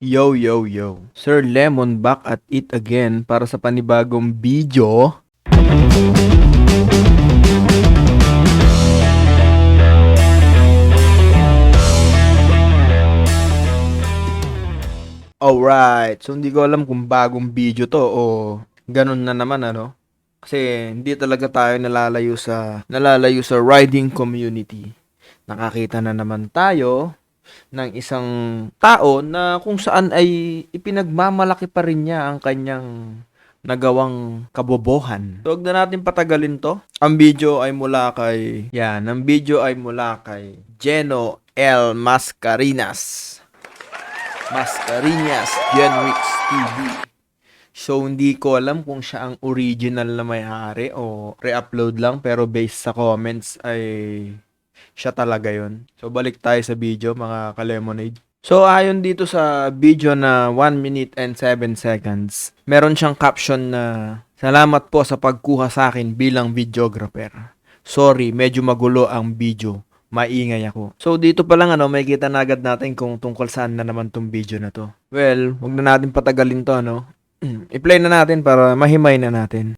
Yo, yo, yo. Sir Lemon back at it again para sa panibagong video. Alright, so hindi ko alam kung bagong video to o ganun na naman ano. Kasi hindi talaga tayo nalalayo sa riding community. Nakakita na naman tayo ng isang tao na kung saan ay ipinagmamalaki pa rin niya ang kanyang nagawang kabobohan. So, huwag na natin patagalin to. Ang video ay mula kay Geno L. Mascarinas Genrix TV. So, hindi ko alam kung siya ang original na may-ari o re-upload lang, pero based sa comments ay siya talaga yon. So, balik tayo sa video, mga ka-lemonade. So, ayon dito sa video na 1 minute and 7 seconds, meron siyang caption na, "Salamat po sa pagkuha sa akin bilang videographer. Sorry, medyo magulo ang video. Maingay ako." So, dito pa lang makikita na agad natin kung tungkol saan na naman tong video na to. Well, wag na natin patagalin to, I-play na natin para mahimay na natin.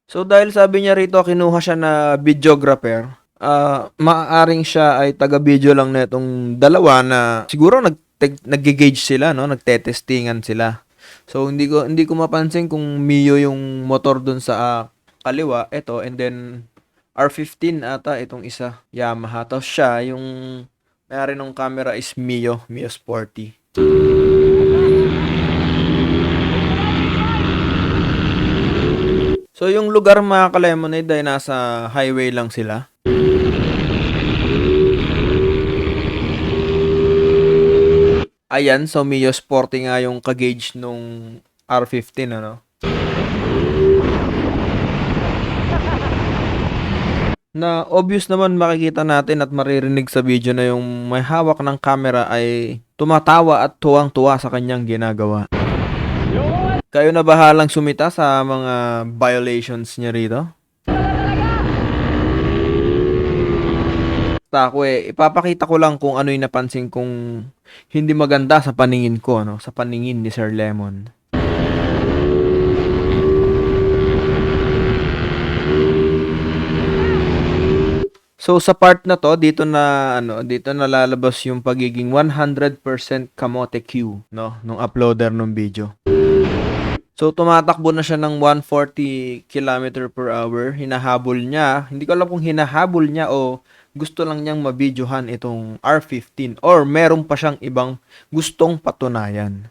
So, dahil sabi niya rito, kinuha siya na videographer, maaaring siya ay taga-video lang na itong dalawa na siguro nag-gauge sila, nagtetestingan sila. So, hindi ko mapansin kung Mio yung motor dun sa kaliwa, ito, and then R15 ata itong isa, Yamaha. Tapos siya, yung may-ari ng camera is Mio Sporty. So, yung lugar mga ka-lemonade ay nasa highway lang sila. Ayan, so Mio Sporty nga yung ka-gauge nung R15, Na obvious naman makikita natin at maririnig sa video na yung may hawak ng camera ay tumatawa at tuwang-tuwa sa kanyang ginagawa. Kayo na bahalang sumita sa mga violations niya rito. Ako ipapakita ko lang kung ano yung napansin kong hindi maganda sa paningin ko, sa paningin ni Sir Lemon. So sa part na to, dito na lalabas yung pagiging 100% kamote Q, nung uploader ng video. So tumatakbo na siya ng 140 km/h, hinahabol niya. Hindi ko alam kung hinahabol niya o gusto lang niyang mabidyohan itong R15 or meron pa siyang ibang gustong patunayan.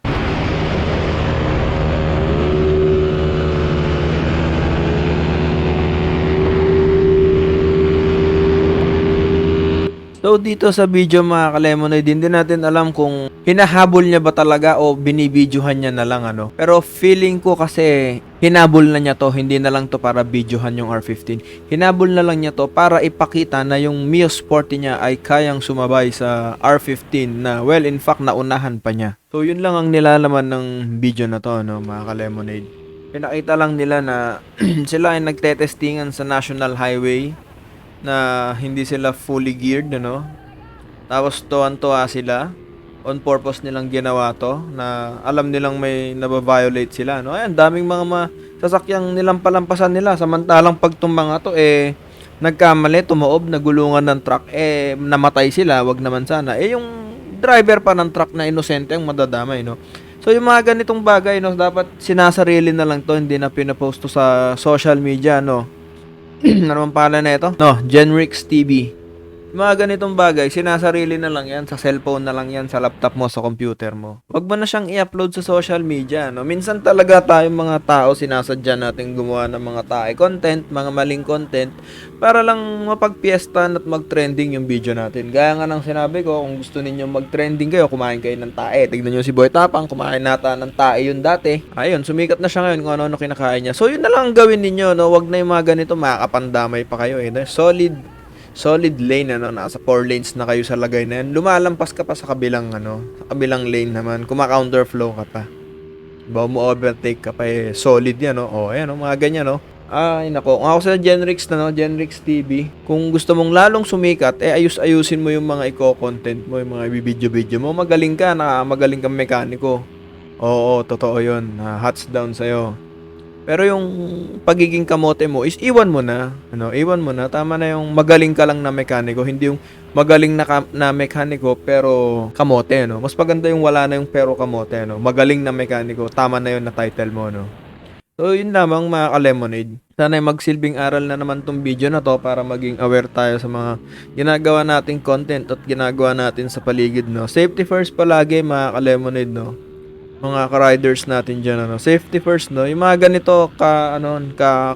So, dito sa video mga ka-lemonade, hindi natin alam kung hinahabol niya ba talaga o binibidyohan niya na lang, Pero feeling ko kasi hinabol na niya to, hindi na lang to para videohan yung R15. Hinabol na lang niya to para ipakita na yung Mio Sporty niya ay kayang sumabay sa R15 na, well, in fact, naunahan pa niya. So, yun lang ang nilalaman ng video na to, mga ka-lemonade. Pinakita lang nila na sila ay nagtetestingan sa National Highway na hindi sila fully geared, Tapos tuwan-tuwa sila. On purpose nilang ginawa to na alam nilang may nababiolate sila, Ayan, daming mga sasakyang nilampalampasan nila. Samantalang pag itong mga to, nagkamali, tumaob, nagulungan ng truck, namatay sila, wag naman sana. Yung driver pa ng truck na inosente ang madadamay, So, yung mga ganitong bagay, dapat sinasarili na lang to, hindi na pinapost to sa social media, Ano naman pala na ito? Genrix TV. Mga ganitong bagay, sinasarili na lang yan, sa cellphone na lang yan, sa laptop mo, sa computer mo. Huwag mo na siyang i-upload sa social media, Minsan talaga tayong mga tao, sinasadya natin gumawa ng mga tae content, mga maling content, para lang mapagpiestan at mag-trending yung video natin. Gaya nga ng sinabi ko, kung gusto ninyo mag-trending kayo, kumain kayo ng tae. Tignan nyo si Boy Tapang, kumain nata ng tae yun dati. Ayun, sumikat na siya ngayon kung ano-ano kinakain niya. So, yun na lang gawin ninyo, Huwag na yung mga ganito, makakapandamay pa kayo, Solid lane, nasa 4 lanes na kayo sa lagay na yan. Lumalampas ka pa sa kabilang, sa kabilang lane naman. Kuma-counterflow ka pa. Bago mo overtake ka pa, solid yan, O, ayan, mga ganyan, Ay nako, kung ako sa Genrix na no, Genrix TV, kung gusto mong lalong sumikat, ayusin mo yung mga content mo, yung mga video mo. Magaling ka, magaling kang mekaniko. Oo, totoo yun. Hats down sa'yo. Pero yung pagiging kamote mo is iwan mo na. Iwan mo na. Tama na yung magaling ka lang na mekaniko, hindi yung magaling na mekaniko pero kamote, no? Mas maganda yung wala na yung pero kamote, no? Magaling na mekaniko, tama na yun na title mo, no? So, yun lamang mga ka-Lemonade. Sana magsilbing aral na naman tong video na to para maging aware tayo sa mga ginagawa nating content at ginagawa natin sa paligid, no? Safety first palagi mga ka-Lemonade, no? Mga ka-riders natin dyan, ano? Safety first, no? Yung mga ganito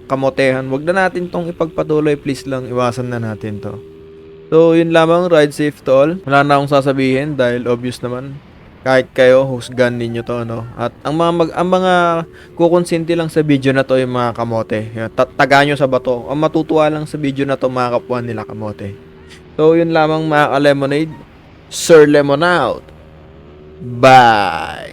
kamotehan, wag na natin tong ipagpatuloy, please lang, iwasan na natin to. So, yun lamang, ride safe to all. Wala na akong sasabihin dahil obvious naman. Kahit kayo, husgan ninyo to, no? At ang mga kukonsinti lang sa video na to yung mga kamote. Taga nyo sa bato. Ang matutuwa lang sa video na to, mga kapwa nila kamote. So, yun lamang mga ka-Lemonade. Sir Lemon out. Bye!